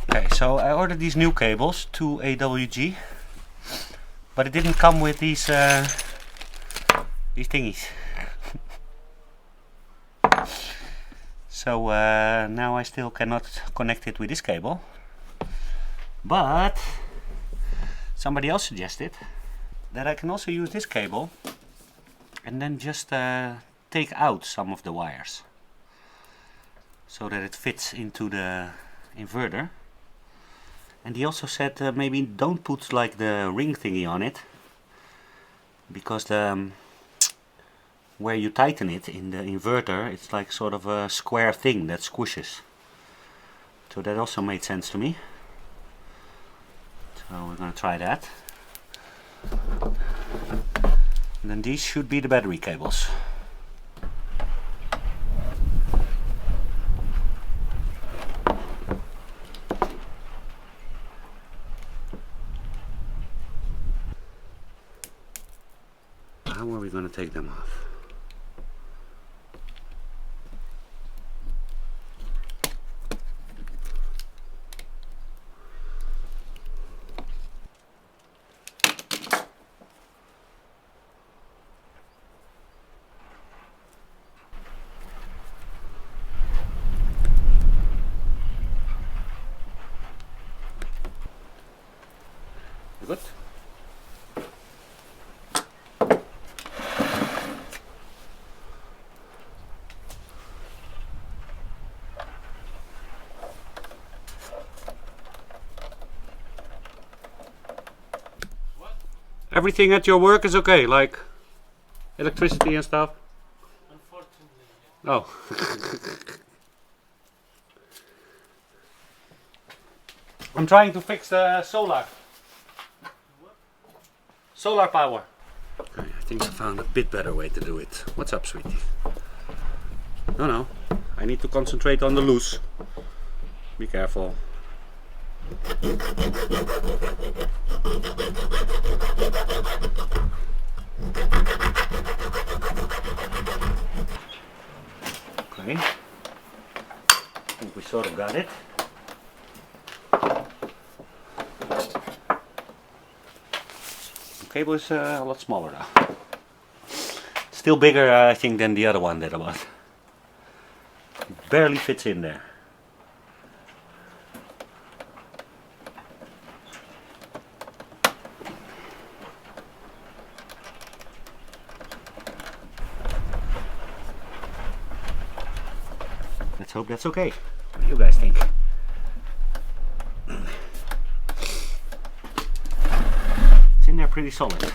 Okay, so I ordered these new cables, 2 AWG, but it didn't come with these thingies. So now I still cannot connect it with this cable, but somebody else suggested that I can also use this cable and then just take out some of the wires so that it fits into the inverter. And he also said maybe don't put like the ring thingy on it, because the where you tighten it in the inverter, it's like sort of a square thing that squishes. So that also made sense to me. So we're gonna try that. And then these should be the battery cables. How are we gonna take them off? Good. Everything at your work is okay, like electricity and stuff? Unfortunately. Oh. I'm trying to fix the solar. Solar power. Okay, I think I found a bit better way to do it. What's up, sweetie? No, I need to concentrate on the loose. Be careful. Okay, I think we sort of got it. The cable is a lot smaller now. Still bigger, I think, than the other one that I bought. It barely fits in there. Let's hope that's okay. What do you guys think? It's in there pretty solid.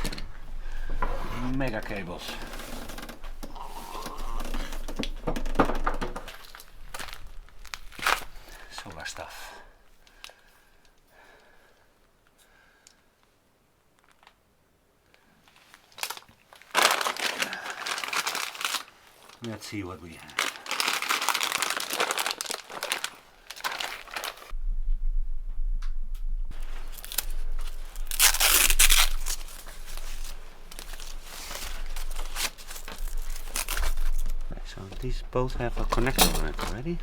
Mega cables. Solar stuff. Let's see what we have. So these both have a connector on it already.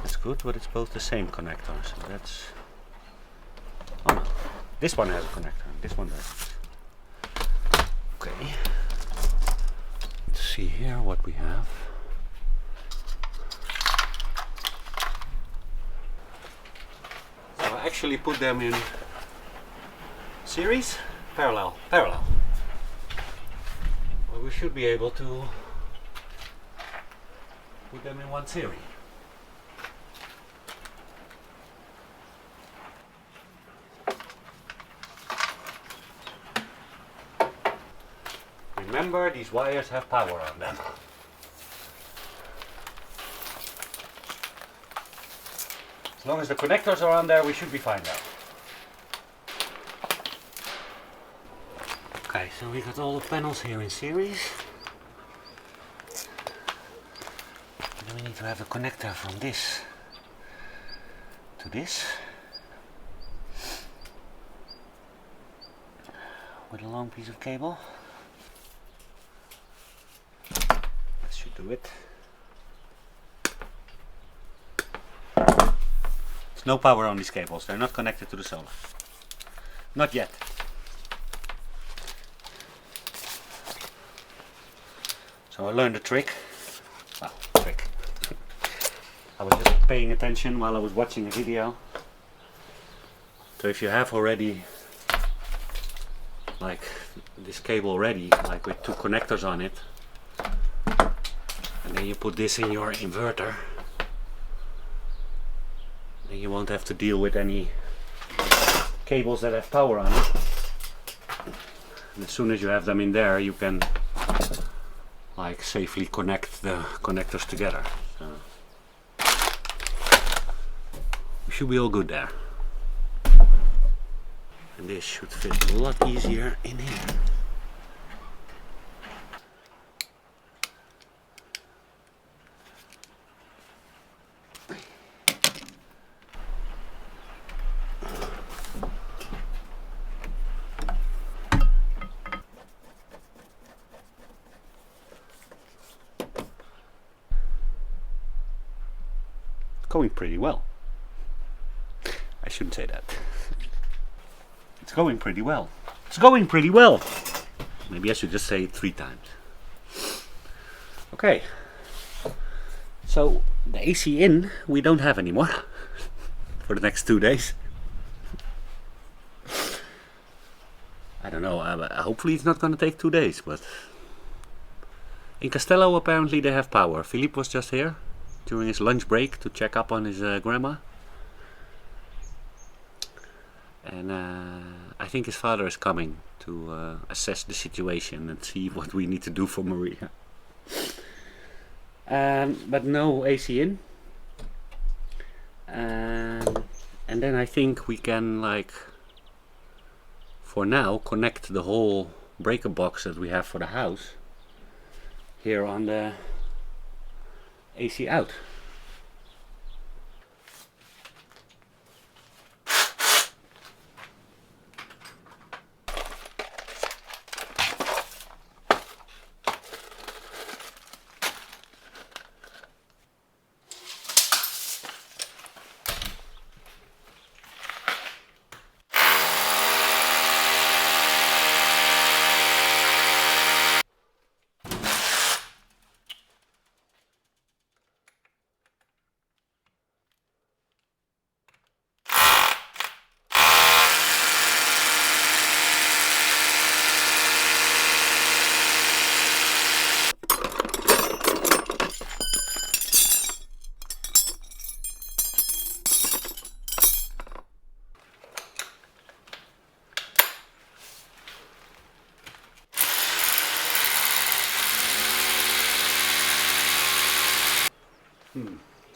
That's good, but it's both the same connector, so that's... Oh no, this one has a connector, this one doesn't. Okay, let's see here what we have. So I actually put them in series, parallel. Well, we should be able to put them in one series. Remember, these wires have power on them. As long as the connectors are on there, we should be fine now. Okay, so we got all the panels here in series. And then we need to have a connector from this to this. with a long piece of cable. That should do it. There's no power on these cables, they're not connected to the solar. Not yet. So I learned a trick. Well, trick. I was just paying attention while I was watching a video. So if you have already like this cable ready, like with 2 connectors on it, and then you put this in your inverter, then you won't have to deal with any cables that have power on it. And as soon as you have them in there, you can like safely connect the connectors together. So we should be all good there. And this should fit a lot easier in here. Going pretty well. I shouldn't say that. It's going pretty well. It's going pretty well. Maybe I should just say it 3 times. Okay. So the AC in we don't have anymore for the next 2 days. I don't know. Hopefully it's not going to take 2 days, but in Castello apparently they have power. Philippe was just here during his lunch break to check up on his grandma. And I think his father is coming to assess the situation and see what we need to do for Maria. But no AC in. And then I think we can, like, for now, connect the whole breaker box that we have for the house here on the AC out.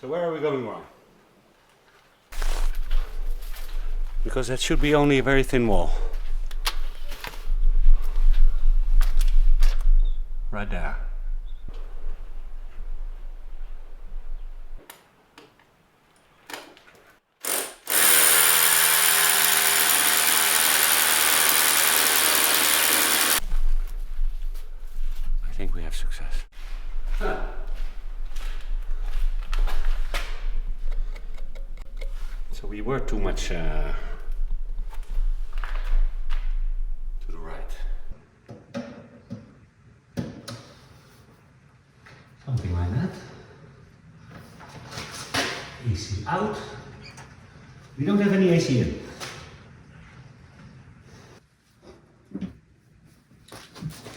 So where are we going wrong? Because that should be only a very thin wall. Right there. I think we have success. So we were too much to the right. Something like that. AC out. We don't have any AC in.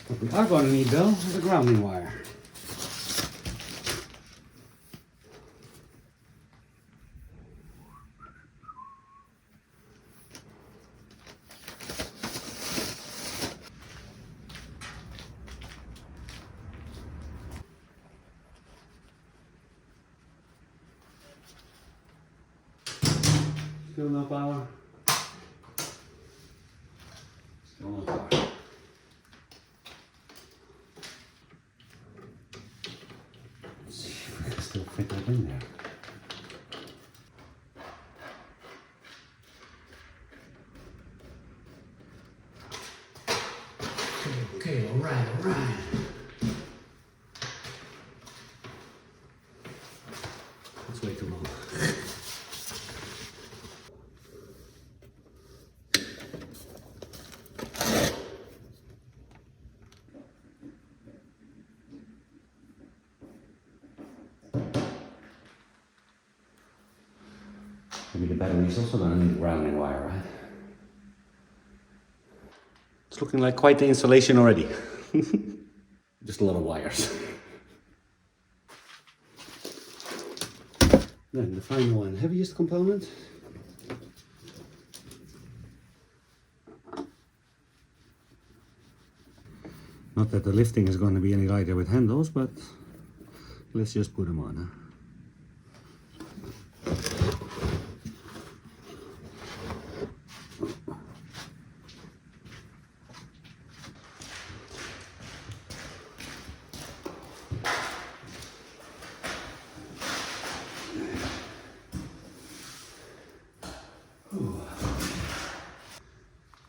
What we are going to need though is a grounding wire. Still no power. Still no power. Let's see if we can still fit that in there. Okay, alright. That's way too long. Maybe the battery is also going to need grounding wire, right? It's looking like quite the installation already. Just a lot of wires. Then the final and heaviest component. Not that the lifting is going to be any lighter with handles, but let's just put them on. Huh?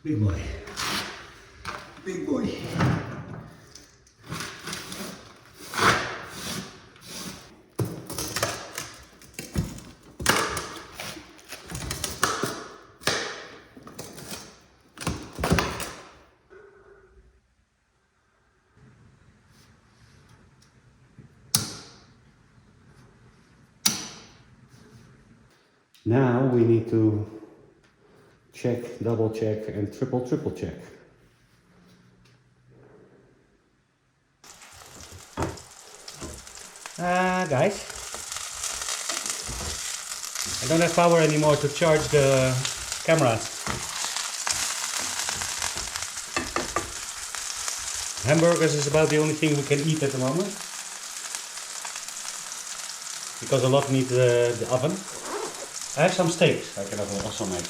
Big boy. Big boy. Now we need to check, double check, and triple check. Guys, I don't have power anymore to charge the cameras. Hamburgers is about the only thing we can eat at the moment, because a lot need the oven. I have some steaks I can also make.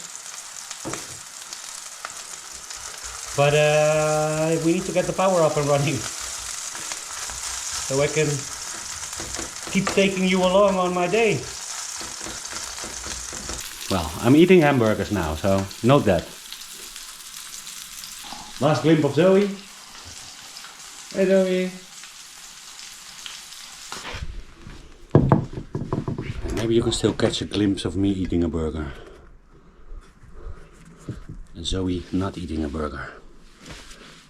But we need to get the power up and running, so I can keep taking you along on my day. Well, I'm eating hamburgers now, so note that. Last glimpse of Zoe. Hey Zoe. Maybe you can still catch a glimpse of me eating a burger. And Zoe not eating a burger.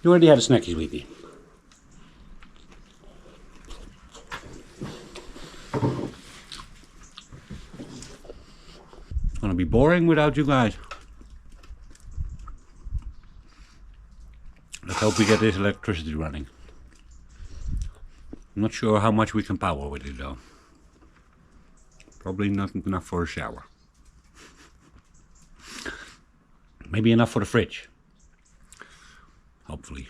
You already had a snacky, sweetie. It's gonna be boring without you guys. Let's hope we get this electricity running. I'm not sure how much we can power with it though. Probably not enough for a shower. Maybe enough for the fridge. Hopefully.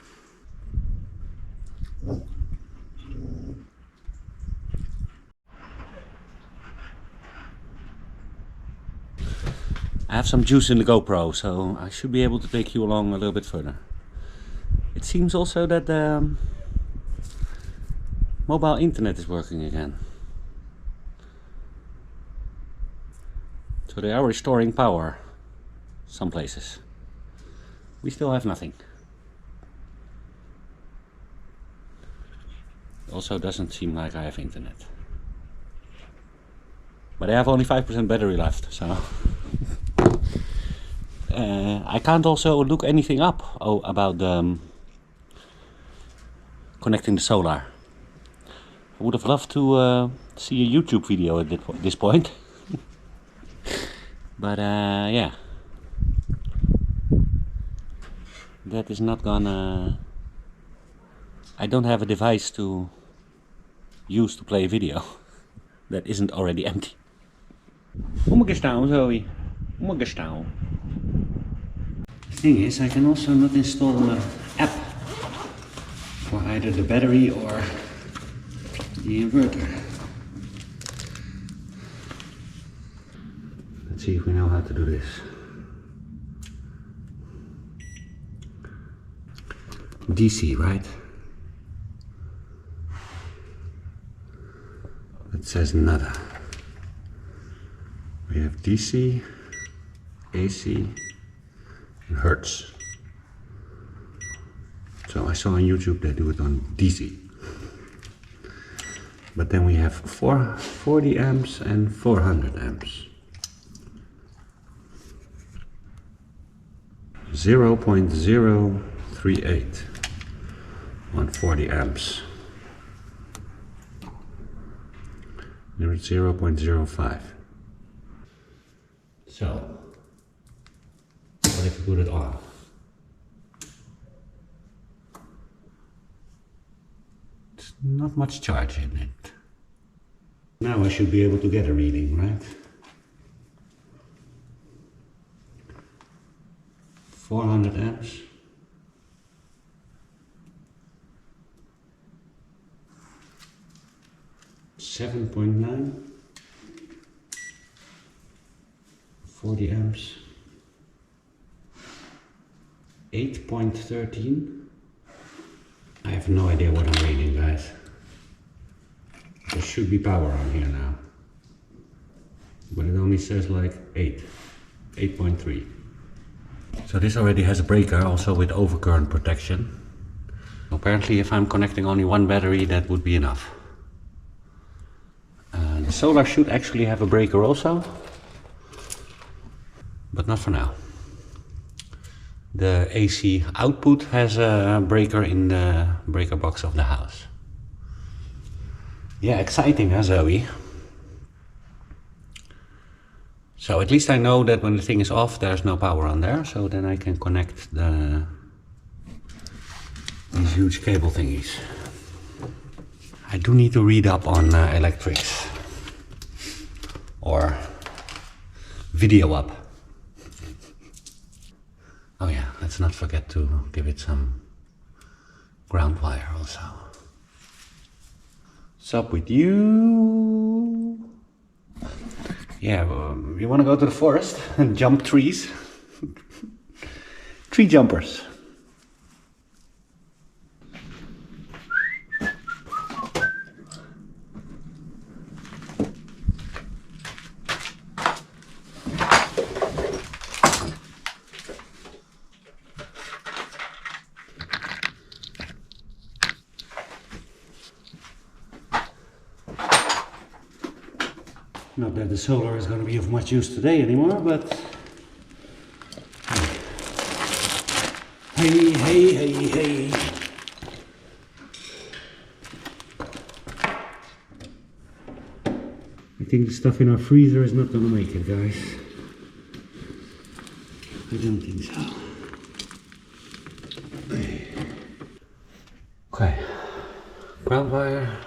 I have some juice in the GoPro, so I should be able to take you along a little bit further. It seems also that the mobile internet is working again. So they are restoring power some places. We still have nothing. Also doesn't seem like I have internet. But I have only 5% battery left, so I can't also look anything up about connecting the solar. I would have loved to see a YouTube video at this point. But yeah, that is not gonna... I don't have a device to use to play a video that isn't already empty. Umgestaan, Zoe. Umgestaan. The thing is, I can also not install an app for either the battery or the inverter. Let's see if we know how to do this. DC, right? It says nada. We have DC, AC, and Hertz. So So I saw on YouTube they do it on DC. But then we have 40 amps and 400 amps. 0.038 on 40 amps. 0.05. So, what if you put it on? It's not much charge in it. Now I should be able to get a reading, right? 400 amps. $7.9. 40 amps. 8.13. I have no idea what I'm reading, guys. There should be power on here now. But it only says like 8.3. So this already has a breaker, also with overcurrent protection. Apparently if I'm connecting only one battery, that would be enough. The solar should actually have a breaker also, but not for now. The AC output has a breaker in the breaker box of the house. Yeah, exciting, huh, Zoe? So at least I know that when the thing is off, there's no power on there, so then I can connect these huge cable thingies. I do need to read up on electrics. Or video up. Oh yeah, let's not forget to give it some ground wire also. What's up with you? Yeah, you want to go to the forest and jump trees? Tree jumpers. Not that the solar is going to be of much use today anymore, but hey. I think the stuff in our freezer is not going to make it, guys. I don't think so. Okay, ground wire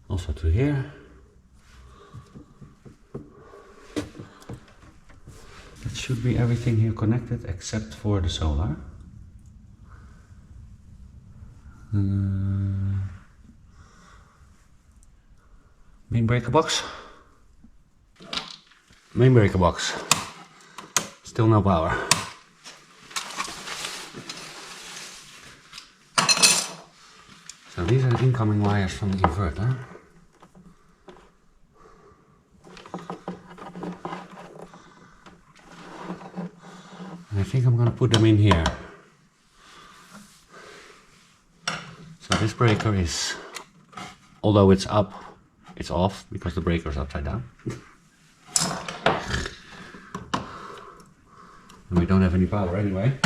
also to here. That should be everything here connected except for the solar. Main breaker box. Main breaker box. Still no power. So these are the incoming wires from the inverter. I think I'm gonna put them in here. So this breaker is, although it's up, it's off because the breaker is upside down. And we don't have any power anyway.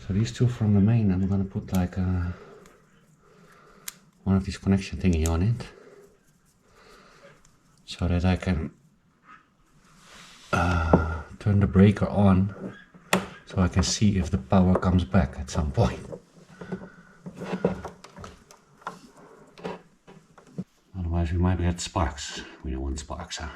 So these two from the main, I'm gonna put like one of these connection thingy on it, so that I can turn the breaker on, so I can see if the power comes back at some point. Otherwise we might get sparks. We don't want sparks, huh?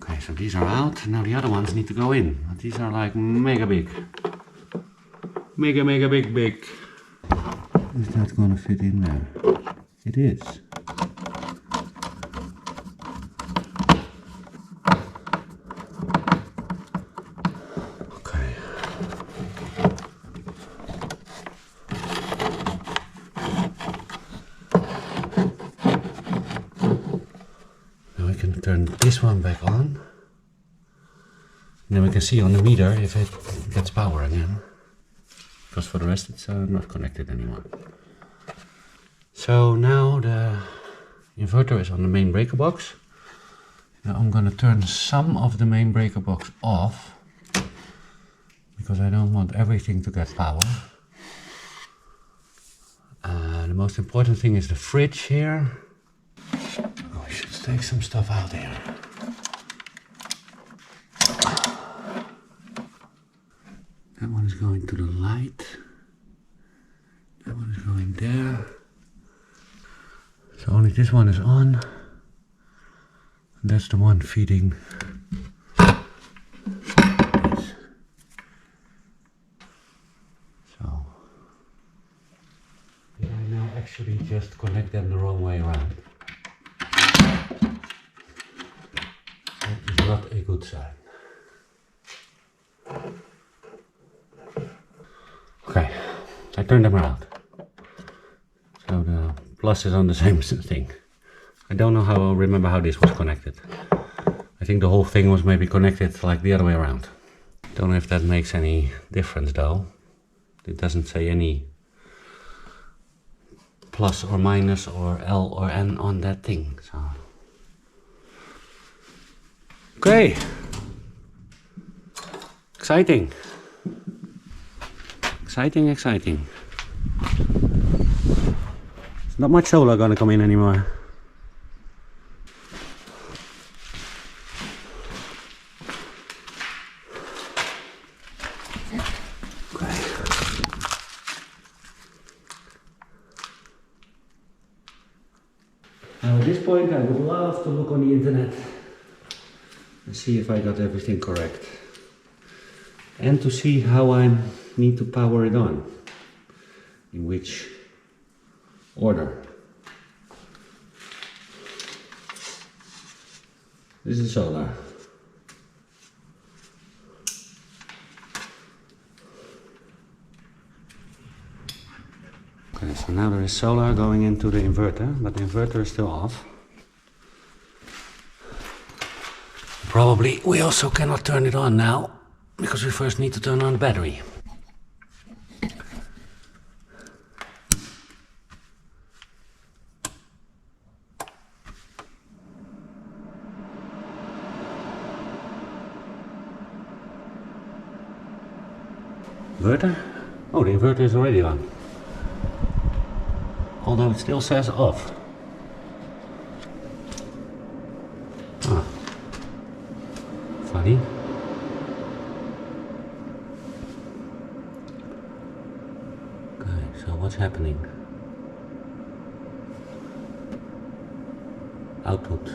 Okay, so these are out. Now the other ones need to go in. These are like mega big. Mega big. Is that gonna fit in there? It is. Okay. turn this one back on. And then we can see on the meter if it gets power again. Because for the rest it's not connected anymore. So now the inverter is on the main breaker box. Now I'm gonna turn some of the main breaker box off, because I don't want everything to get power. The most important thing is the fridge here. Oh, I should take some stuff out here. That one is going to the light. That one is going there. So only this one is on. And that's the one feeding this. So did I now actually just connect them the wrong way around? That is not a good sign. Okay, I turned them around. So the plus is on the same thing. I don't know how, remember how this was connected. I think the whole thing was maybe connected like the other way around. Don't know if that makes any difference though. It doesn't say any plus or minus or L or N on that thing. So. Okay. Exciting. Exciting, exciting. There's not much solar gonna come in anymore. Okay. Now at this point I would love to look on the internet and see if I got everything correct. And to see how I need to power it on, in which order. This is solar. Okay, so now there is solar going into the inverter, but the inverter is still off. Probably we also cannot turn it on now, because we first need to turn on the battery. Inverter? Oh, the inverter is already on. Although it still says off. Ah. Funny. Okay, so what's happening? Output.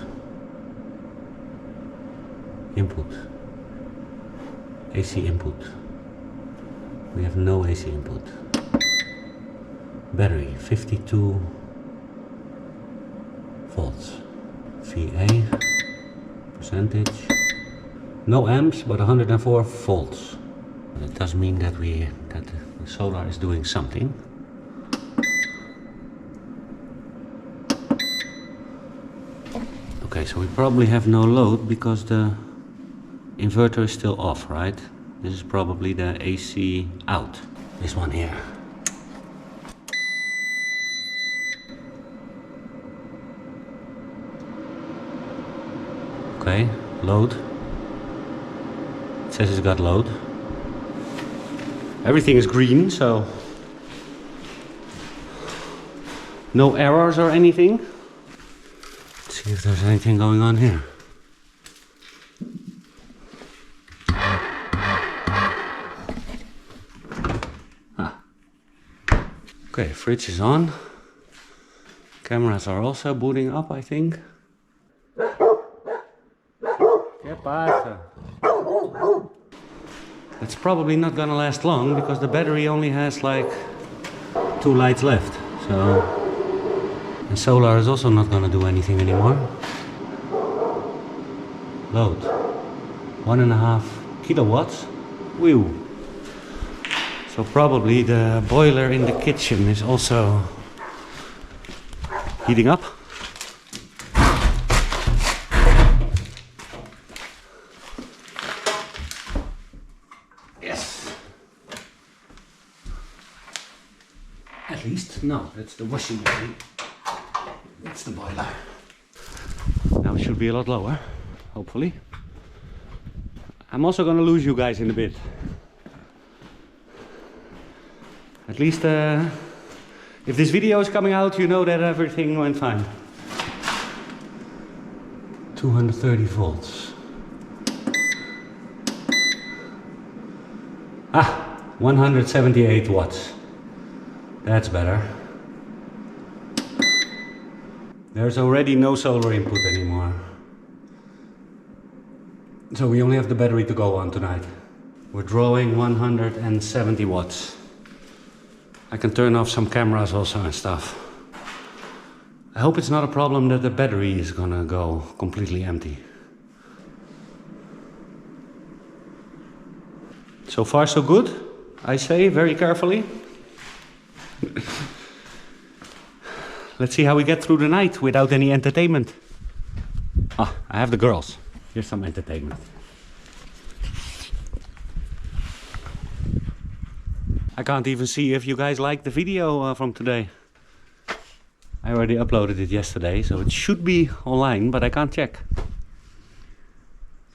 Input. AC input. We have no AC input. Battery 52 volts. VA percentage. No amps, but 104 volts. That does mean that the solar is doing something. Okay, so we probably have no load because the inverter is still off, right? This is probably the AC out. This one here. Okay, load. It says it's got load. Everything is green, so no errors or anything. Let's see if there's anything going on here. Okay, fridge is on. Cameras are also booting up, I think. ¿Qué pasa? It's probably not gonna last long because the battery only has like 2 lights left. So, and solar is also not gonna do anything anymore. Load 1.5 kilowatts. Whew. So probably the boiler in the kitchen is also heating up. at least. No, that's the washing machine. That's the boiler. Now it should be a lot lower, hopefully. I'm also gonna lose you guys in a bit. At least if this video is coming out, you know that everything went fine. 230 volts. Ah, 178 watts. That's better. There's already no solar input anymore. So we only have the battery to go on tonight. We're drawing 170 watts. I can turn off some cameras also and stuff. I hope it's not a problem that the battery is gonna go completely empty. So far so good, I say very carefully. Let's see how we get through the night without any entertainment. Ah, I have the girls. Here's some entertainment. I can't even see if you guys liked the video from today. I already uploaded it yesterday, so it should be online, but I can't check.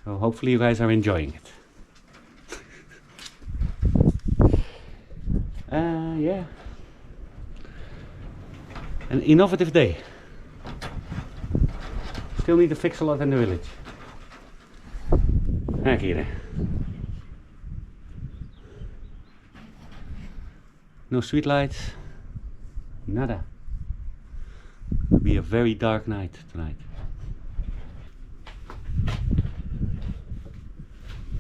So hopefully you guys are enjoying it. Yeah. An innovative day. Still need to fix a lot in the village. Kijk hier. No street lights. Nada. It'll be a very dark night tonight.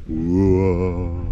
Whoa.